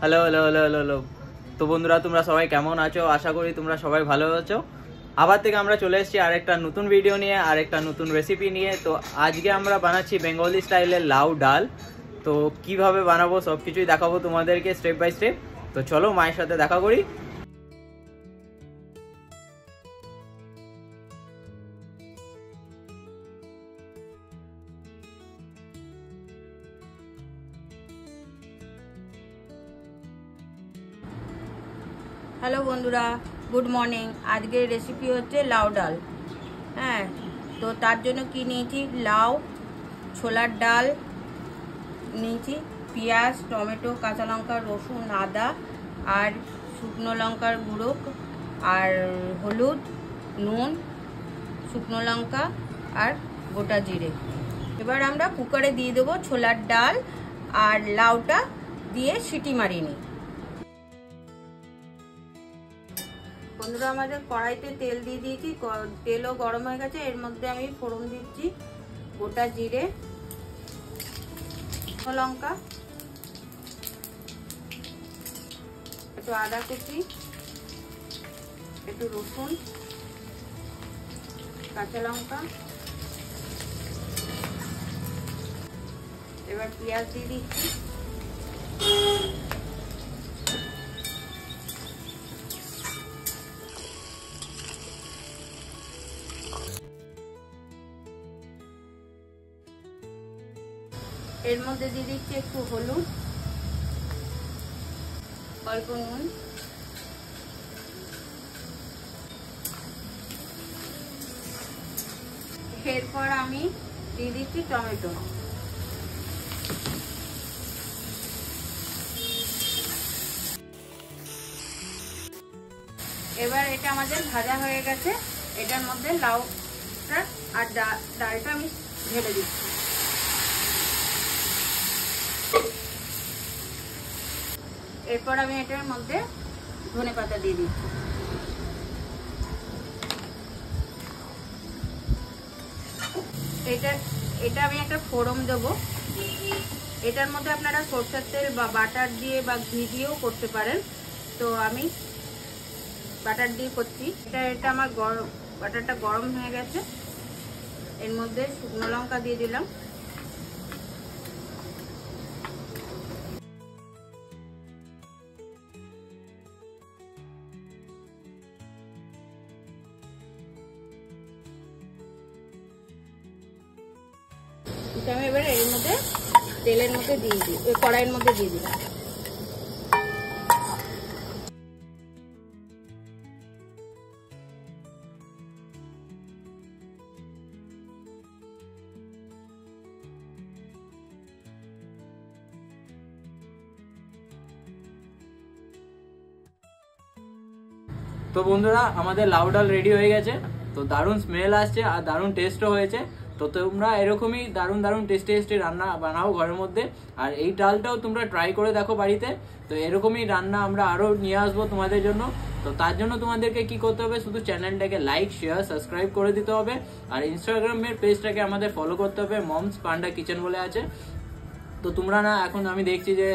Hello hello hello hello hello. তো বন্ধুরা, তোমরা সবাই কেমন আছো? আশা করি তোমরা সবাই ভালো আছো। আবার থেকে আমরা চলে এসেছি আরেকটা নতুন ভিডিও নিয়ে, আরেকটা নতুন রেসিপি নিয়ে। তো আজকে আমরা বানাচ্ছি বেঙ্গলি স্টাইলের লাউ ডাল। তো কিভাবে বানাবো সব কিছুই দেখাবো তোমাদেরকে স্টেপ বাই স্টেপ। তো চলো মায়ের সাথে দেখা করি। হ্যালো বন্ধুরা, গুড মর্নিং। আজকের রেসিপি হচ্ছে লাউ ডাল। হ্যাঁ, তো তার জন্য কি নিয়েছি, লাউ, ছোলার ডাল নিয়েছি, পেঁয়াজ, টমেটো, কাঁচা লঙ্কা, রসুন, আদা আর শুকনো লঙ্কার গুঁড়ো আর হলুদ, নুন, শুকনো লঙ্কা আর গোটা জিরে। এবার আমরা কুকারে দিয়ে দেবো ছোলার ডাল আর লাউটা দিয়ে সিটি মারিয়ে নিই। বন্ধুরা, আমাদের কড়াইতে তেল দিয়ে দিয়েছি, তেলও গরম হয়ে গেছে। এর মধ্যে আমি ফোড়ন দিচ্ছি গোটা জিরে, লঙ্কা, একটু আদা কুচি, একটু রসুন, কাঁচা লঙ্কা। এবার পেঁয়াজ দিয়ে দিচ্ছি, এর মধ্যে দিয়ে দিচ্ছি একটু হলুদ, অল্প নুন, এরপর আমি দিয়ে দিচ্ছি টমেটো। এবার এটা আমাদের ভাজা হয়ে গেছে। এটার মধ্যে লাউটা আর ডালটা আমি ঢেলে দিচ্ছি। এরপর আমি এটার মধ্যে ধনেপাতা দিয়ে দিচ্ছি। এটা আমি একটা ফোড়ন দেবো। এটার মধ্যে আপনারা সরষের তেল বা বাটার দিয়ে বা ঘি দিয়েও করতে পারেন। তো আমি বাটার দিয়ে করছি। এটা আমার বাটারটা গরম হয়ে গেছে। এর মধ্যে শুকনো লঙ্কা দিয়ে দিলাম, আমি এবার এর মধ্যে তেলের মধ্যে দিয়ে দিই, কড়াইয়ের মধ্যে দিয়ে দিলাম। তো বন্ধুরা, আমাদের লাউ ডাল রেডি হয়ে গেছে। তো দারুণ স্মেল আসছে আর দারুণ টেস্টও হয়েছে। তো তোমরা এরকমই দারুণ দারুণ টেস্টি টেস্টি রান্না বানাও ঘরের মধ্যে। আর এই ডালটাও তোমরা ট্রাই করে দেখো বাড়িতে। তো এরকমই রান্না আমরা আরও নিয়ে আসবো তোমাদের জন্য। তো তার জন্য তোমাদেরকে কি করতে হবে, শুধু চ্যানেলটাকে লাইক, শেয়ার, সাবস্ক্রাইব করে দিতে হবে। আর ইনস্টাগ্রামের পেজটাকে আমাদের ফলো করতে হবে, মমস পান্ডা কিচেন বলে আছে। তো তোমরা না, এখন আমি দেখছি যে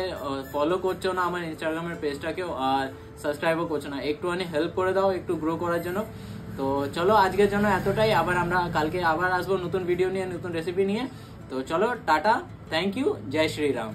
ফলো করছো না আমার ইনস্টাগ্রামের পেজটাকেও, আর সাবস্ক্রাইবও করছো না। একটুখানি হেল্প করে দাও একটু গ্রো করার জন্য। তো চলো আজকের জন্য এতটাই। আবার আমরা কালকে আবার আসবো নতুন ভিডিও নিয়ে, নতুন রেসিপি নিয়ে। তো চলো, টাটা, থ্যাংক ইউ, জয় শ্রীরাম।